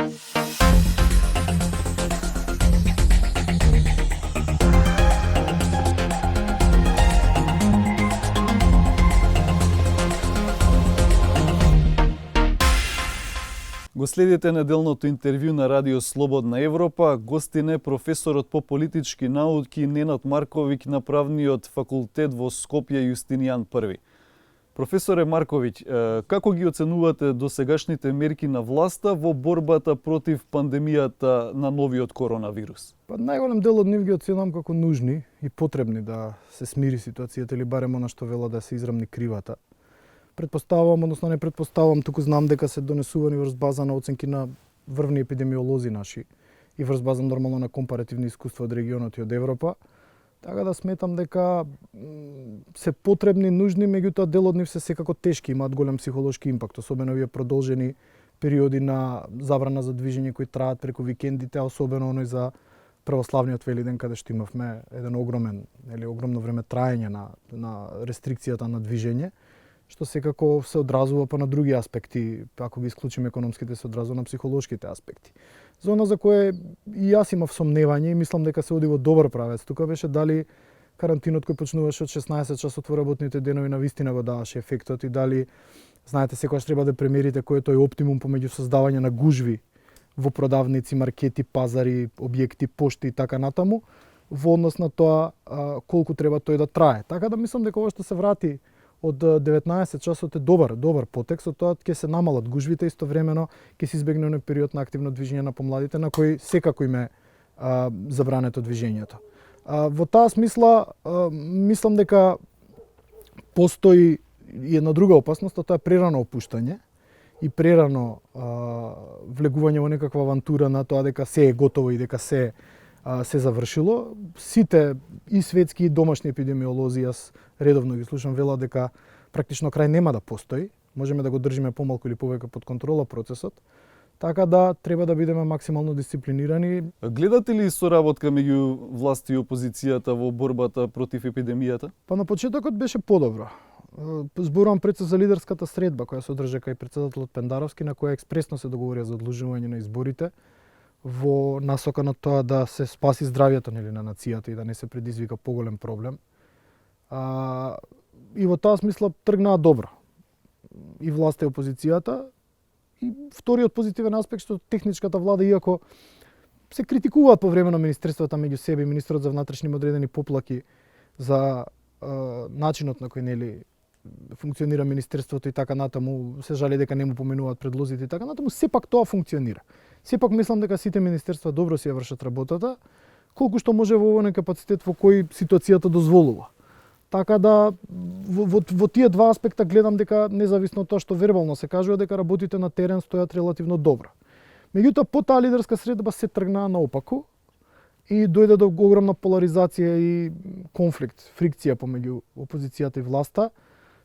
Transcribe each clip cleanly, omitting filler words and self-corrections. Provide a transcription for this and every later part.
Го следите неделното интервју на Радио Слободна Европа. Гостин е професорот по политички науки Ненад Марковиќ на Правниот факултет во Скопје Јустинијан I. Професоре Марковиќ, како ги оценувате досегашните мерки на власта во борбата против пандемијата на новиот коронавирус? Најголем дел од нив ги оценувам како нужни и потребни да се смири ситуацијата или барем она што вела да се израмни кривата. Предпоставувам, односно не предпоставувам, туку знам дека се донесувани врз база на оценки на врвни епидемиолози наши и врз база нормално на компаративни искуства од регионот и од Европа. Така да сметам дека се потребни, нужни, меѓутоа дел од нив се секако тешки, имаат голем психолошки импакт, особено овие продолжени периоди на забрана за движење кои траат преку викендите, а особено оној за православниот Велиден, каде што имавме еден огромно време траење на рестрикцијата на движење, што секако се одразува па на други аспекти, ако ги исклучиме економските, се одразува на психолошките аспекти. За она за кое и јас имав сомневање и мислам дека се оди во добар правец, тука беше дали карантинот кој почнуваше од 16 часот во работните денови на вистина го даваше ефектот и дали, знаете, секогаш треба да премерите кој е тој оптимум помеѓу создавање на гужви во продавници, маркети, пазари, објекти, пошти и така натаму, во однос на тоа колку треба тој да трае. Така да мислам дека ова што се врати од 19 часот е добар потек, со тоа ќе се намалат гужвите, истовремено ќе се избегне оној период на активно движење на помладите, на кој секако им е забрането движењето. Во таа смисла, мислам дека постои и една друга опасност, а тоа е прерано опуштање и прерано влегување во некаква авантура на тоа дека се е готово и дека се завршило. Сите и светски и домашни епидемиолози, јас редовно ги слушам, велат дека практично крај нема да постои. Можеме да го држиме помалку или повеќе под контрола процесот. Така да треба да бидеме максимално дисциплинирани. Гледате ли соработка меѓу власти и опозицијата во борбата против епидемијата? Па на почетокот беше подобро. Зборувам пред се за лидерската средба која се одржа кај претседателот Пендаровски, на која експресно се договорија за одложување на изборите во насока на тоа да се спаси здравјето на нацијата и да не се предизвика поголем проблем. И во таа смисла тргнаа добро. И власта и опозицијата. И вториот позитивен аспект што техничката влада, иако се критикуваат по време на министерствата меѓу себе, министерот за внатрешни одредени поплаки за начинот на кој функционира министерството и така натаму, се жали дека не му поменуваат предлозите и така натаму, сепак тоа функционира. Сепак мислам дека сите министерства добро си ја вршат работата, колку што може во овој капацитет во кој ситуацијата дозволува. Така да во тие два аспекта гледам дека независно од тоа што вербално се кажува, дека работите на терен стојат релативно добро. Меѓутоа по таа лидерска средба се тргнаа наопаку и дојде до огромна поларизација и конфликт, фрикција помеѓу опозицијата и власта,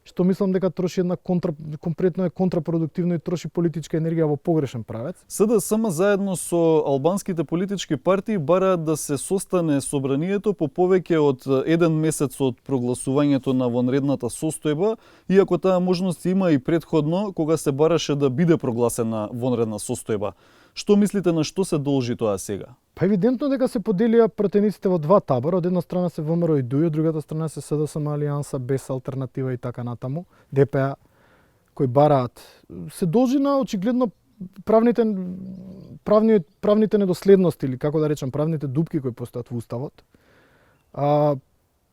што мислам дека троши една компретно е контрапродуктивно и троши политичка енергија во погрешен правец. СДСМ заедно со албанските политички партии бараат да се состане собранието по повеќе од еден месец од прогласувањето на вонредната состојба, иако таа можност има и предходно кога се бараше да биде прогласена вонредна состојба. Што мислите на што се должи тоа сега? Па евидентно дека се поделија пратениците во два табора, од една страна се ВМРО и ДУЈ, од другата страна се СДСМ Алијанса без алтернатива и така натаму, ДПА, кои бараат. Се должи на очигледно правните недоследности или како да речам правните дупки кои постојат во уставот,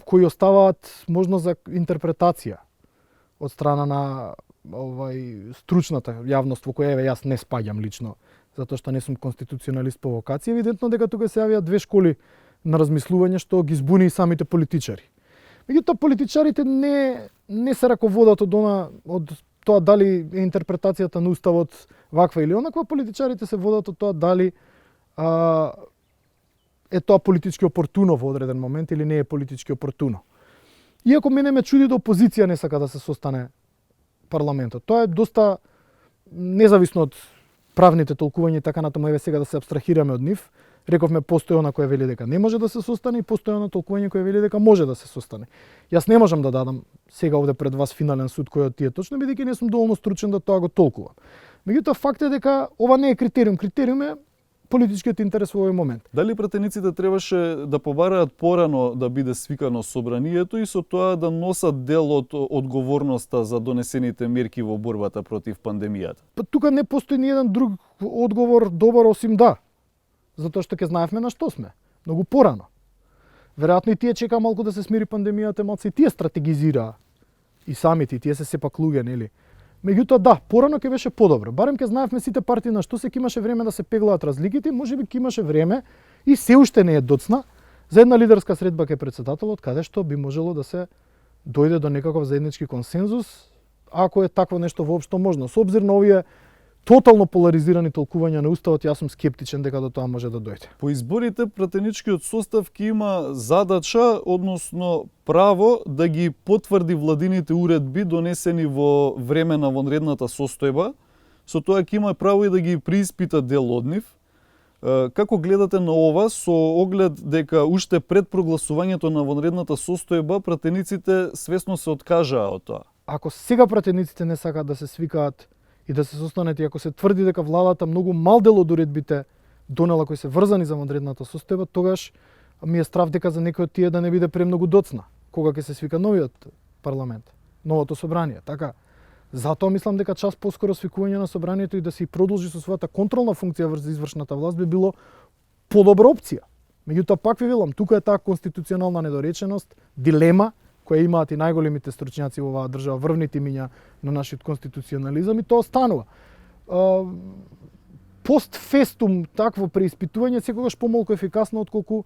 кои оставаат можност за интерпретација од страна на стручната јавност во која јас не спаѓам лично, затоа што не сум конституционалист по вокација. Евидентно дека тука се јавиа две школи на размислување што ги збуни и самите политичари. Меѓутоа политичарите не се раководат од тоа дали е интерпретацијата на уставот ваква или онаква, политичарите се водат од тоа дали е тоа политички опортуно во одреден момент или не е политички опортуно. Иако мене ме чуди да опозиција не сака да се состане парламентот. Тоа е доста независно од правните толкувања и така натаму, еве сега да се абстрахираме од нив. Рековме постои она кој вели дека не може да се состане и постои она толкување кој вели дека може да се состане. Јас не можам да дадам сега овде пред вас финален суд кој од тие точно, бидејќи не сум доволно стручен да тоа го толкувам. Меѓутоа факт е дека ова не е критериум. Критериум е политичкиот интерес во овој момент. Дали пратениците требаше да побараат порано да биде свикано собранието и со тоа да носат дел од одговорноста за донесените мерки во борбата против пандемијата? Па тука не постои ни еден друг одговор добар осим да. Затоа што ќе знаевме на што сме. Многу порано. Веројатно и тие чека малку да се смири пандемијата, малку и тие стратегизираа. И самите, тие се сепак луѓе, нели? Меѓутоа да, порано ќе беше подобро. Барем ќе знаевме сите партии на што се ќе имаше време да се пеглаат разликите, можеби ќе имаше време и се уште не е доцна за една лидерска средба кај председателот, каде што би можело да се дојде до некаков заеднички консензус, ако е такво нешто воопшто можно. Со обзир на овие тотално поларизирани толкувања на уставот, јас сум скептичен дека до тоа може да дојде. По изборите пратеничкиот состав ќе има задача, односно право да ги потврди владините уредби донесени во време на вонредната состојба. Со тоа ќе има право и да ги преиспита дел од нив. Како гледате на ова со оглед дека уште пред прогласувањето на вонредната состојба пратениците свесно се откажаа од тоа? Ако сега пратениците не сакаат да се свикаат и да се состанат, и ако се тврди дека владата многу мал дел од уредбите донела кои се врзани за вонредната состојба, тогаш ми е страв дека за некои од тие да не биде премногу доцна кога ќе се свика новиот парламент, новото собрание. Така, затоа мислам дека час поскоро свикување на собранието и да се продолжи со својата контролна функција врз извршната власт би било подобра опција. Меѓутоа пак ви велам, тука е таа конституционална недореченост, дилема која имаат и најголемите стручњаци во оваа држава, врвните имиња на нашиот конституционализам, и тоа станува. Постфестум такво преиспитување секогаш помалку ефикасно отколку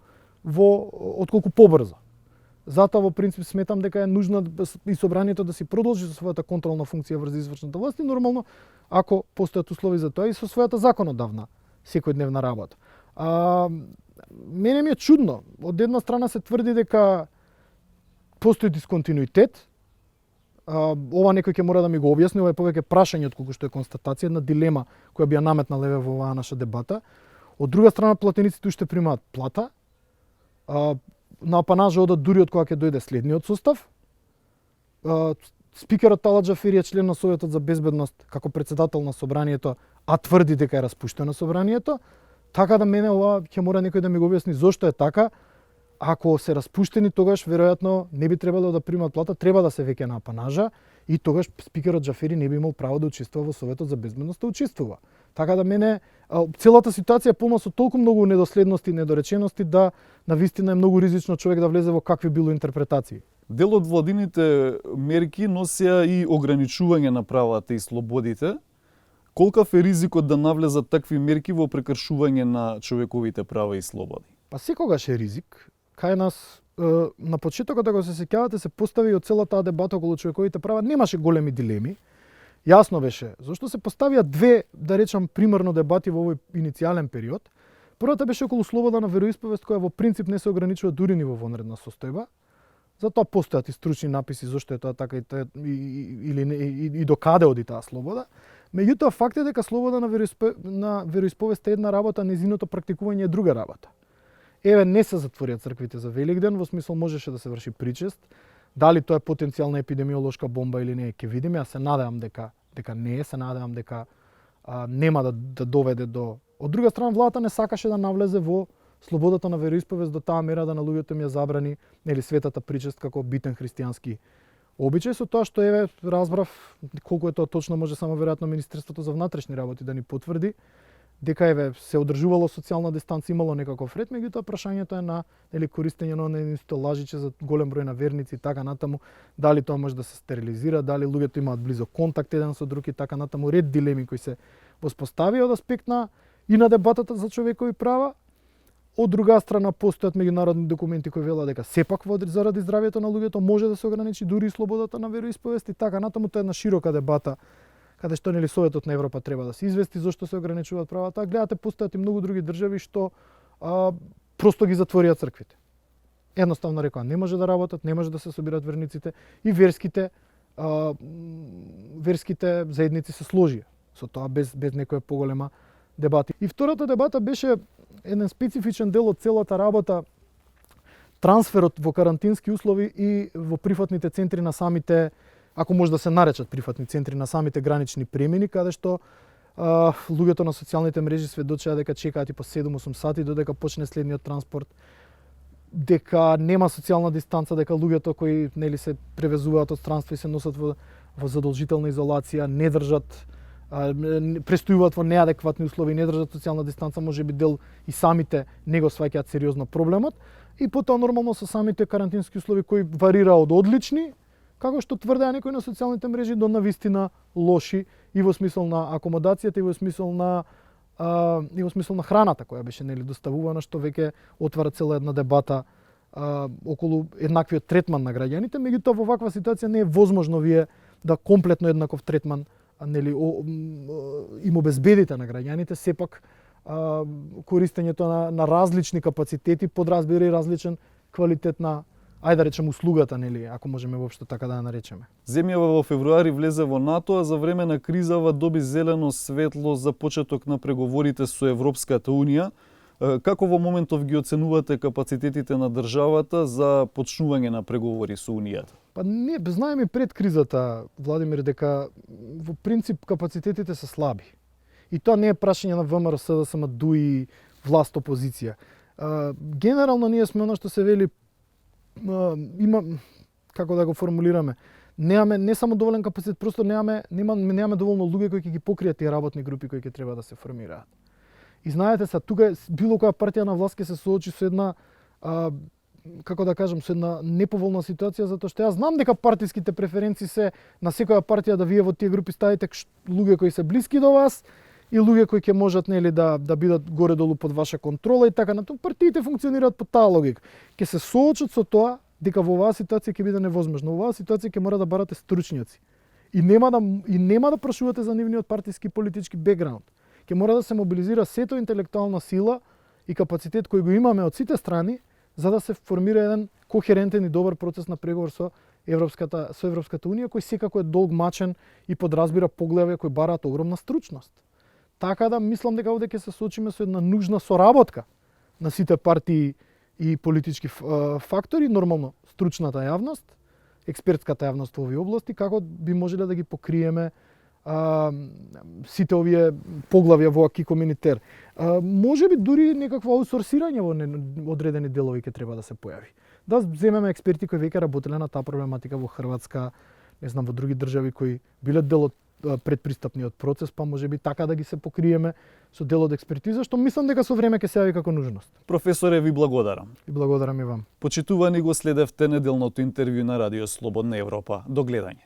побрзо. Затоа во принцип сметам дека е нужно и собранието да си продолжи со својата контролна функција врз извршната власт и нормално ако постојат услови за тоа и со својата законодавна секојдневна работа. Мене ми е чудно. Од една страна се тврди дека постои дисконтинуитет. Ова некој ќе мора да ми го објасни, ова е повеќе прашање отколку што е констатација, една дилема која би ја наметнала во оваа наша дебата. Од друга страна платениците уште примаат плата. На апанажа одат дури од кога ќе дојде следниот состав. Спикерот Талат Џафери е член на Советот за безбедност како председател на собранието, а тврди дека е распуштено собранието. Така да мене ова ќе мора некој да ми го објасни зошто е така. Ако се распуштени, тогаш веројатно не би требало да примат плата, треба да се веќе на апанажа и тогаш спикерот Џафери не би имал право да учествува во Советот за безбедност, да учествува. Така да мене целата ситуација е полна со толку многу недоследности и недоречености да навистина е многу ризично човек да влезе во какви било интерпретации. Дел од владините мерки носеа и ограничување на правата и слободите. Колкав е ризикот да навлезат такви мерки во прекршување на човековите права и слободи? Па секогаш е ризик. Кај нас на почетокот, ако се сеќавате, се постави од целата таа дебата околу човековите права, немаше големи дилеми. Јасно беше зашто се поставија две, да речам, примерно дебати во овој иницијален период. Првата беше околу слобода на вероисповест, која во принцип не се ограничува дури ни во вонредна состојба. Затоа постојат и стручни написи зашто е тоа така и до каде оди таа слобода. Меѓутоа факт е дека слобода на вероисповест е една работа, незиното практикување е друга работа. Еве, не се затворија црквите за Великден, во смисол можеше да се врши причест. Дали тоа е потенцијална епидемиолошка бомба или не, ќе видиме. Јас се надевам дека не е, се надевам дека нема да доведе до... Од друга страна, владата не сакаше да навлезе во слободата на вероисповест до таа мера да на луѓето им ја забрани светата причест како битен христијански обичај, со тоа што еве разбрав колку е тоа точно, може само веројатно Министерството за внатрешни работи да ни потврди, дека еве се одржувало социјална дистанца, имало некаков ред, меѓутоа прашањето е на користење на нешто лажиче за голем број на верници и така натаму, дали тоа може да се стерилизира, дали луѓето имаат близок контакт еден со друг и така натаму, ред дилеми кои се воспоставија од аспект на и на дебатата за човекови права. Од друга страна постојат меѓународни документи кои велат дека сепак заради здравјето на луѓето може да се ограничи дури и слободата на вероисповест и така натаму. Тоа е една широка дебата каде што Советот на Европа треба да се извести зошто се ограничуваат правата. Гледате, постојат и многу други држави што просто ги затворија црквите. Едноставно рекоа, не може да работат, не може да се собират верниците и верските заедници се сложија со тоа без некоја поголема дебати. И втората дебата беше еден специфичен дел од целата работа, трансферот во карантински услови и во прифатните центри на самите, ако може да се наречат прифатни центри, на самите гранични премини, каде што Луѓето на социјалните мрежи сведочеа дека чекаат и по 7-8 сати додека почне следниот транспорт, дека нема социјална дистанца, дека луѓето кои нели се превезуваат од странство и се носат во задолжителна изолација, не држат престојуваат во неадекватни услови, не држат социјална дистанца, можеби дел и самите не го сваќаат сериозно проблемот, и потоа нормално со самите карантински услови кои варира од одлични, како што тврдеа некои на социјалните мрежи, до навистина лоши и во смисол на акомодацијата и во смисол на храната која беше нели доставувана, што веќе отвара цела една дебата околу еднаквиот третман на граѓаните. Меѓутоа во ваква ситуација не е возможно вие да комплетно еднаков третман нели им обезбедите на граѓаните. Сепак користењето на различни капацитети подразбира и различен квалитет на, ајде да речем, услугата, нели, ако можеме воопшто така да ја наречеме. Земјава во февруари влезе во НАТО, а за време на кризава доби зелено светло за почеток на преговорите со Европската Унија. Како во моментов ги оценувате капацитетите на државата за почнување на преговори со Унијата? Па не, знаеме и пред кризата, Владимир, дека во принцип капацитетите се слаби. И тоа не е прашање на ВМРО, ДСМ, и власт опозиција. Генерално ние сме она што се вели, има, како да го формулираме, немаме не само доволен капацитет, просто немаме доволно луѓе кои ќе ги покријат тие работни групи кои ќе треба да се формираат. И знаете се, тука било која партија на власт ќе се соочи со една како да кажам, со една неповолна ситуација, затоа што јас знам дека партиските преференции се на секоја партија да вие во тие групи ставите луѓе кои се блиски до вас и луѓе кои ќе можат нели да бидат горе-долу под ваша контрола и така натаму. Партиите функционираат по таа логика. Ќе се соочат со тоа дека во оваа ситуација ќе биде невозможно. Во оваа ситуација ќе мора да барате стручњаци. И нема да прашувате за нивниот партиски политички бекграунд. Ќе мора да се мобилизира сето интелектуална сила и капацитет кој го имаме од сите страни, за да се формира еден кохерентен и добар процес на преговор со Европската Унија, кој секако е долгмачен и подразбира поглеви кои бараат огромна стручност. Така да мислам дека овде ќе се соочиме со една нужна соработка на сите партии и политички фактори, нормално стручната јавност, експертската јавност во овие области, како би можеле да ги покриеме сите овие поглавја во аки комунитер. Може би дури некакво аутсорсирање во одредени делови ќе треба да се појави. Да земеме експерти кои веќе работеле на таа проблематика во Хрватска, не знам, во други држави кои биле дел од предпристапниот процес, па може би така да ги се покриеме со дел од експертиза, што мислам дека со време ќе се јави како нужност. Професоре, ви благодарам. И благодарам и вам. Почитувани, го следевте неделното интервју на Радио Слободна Европа. До гледање.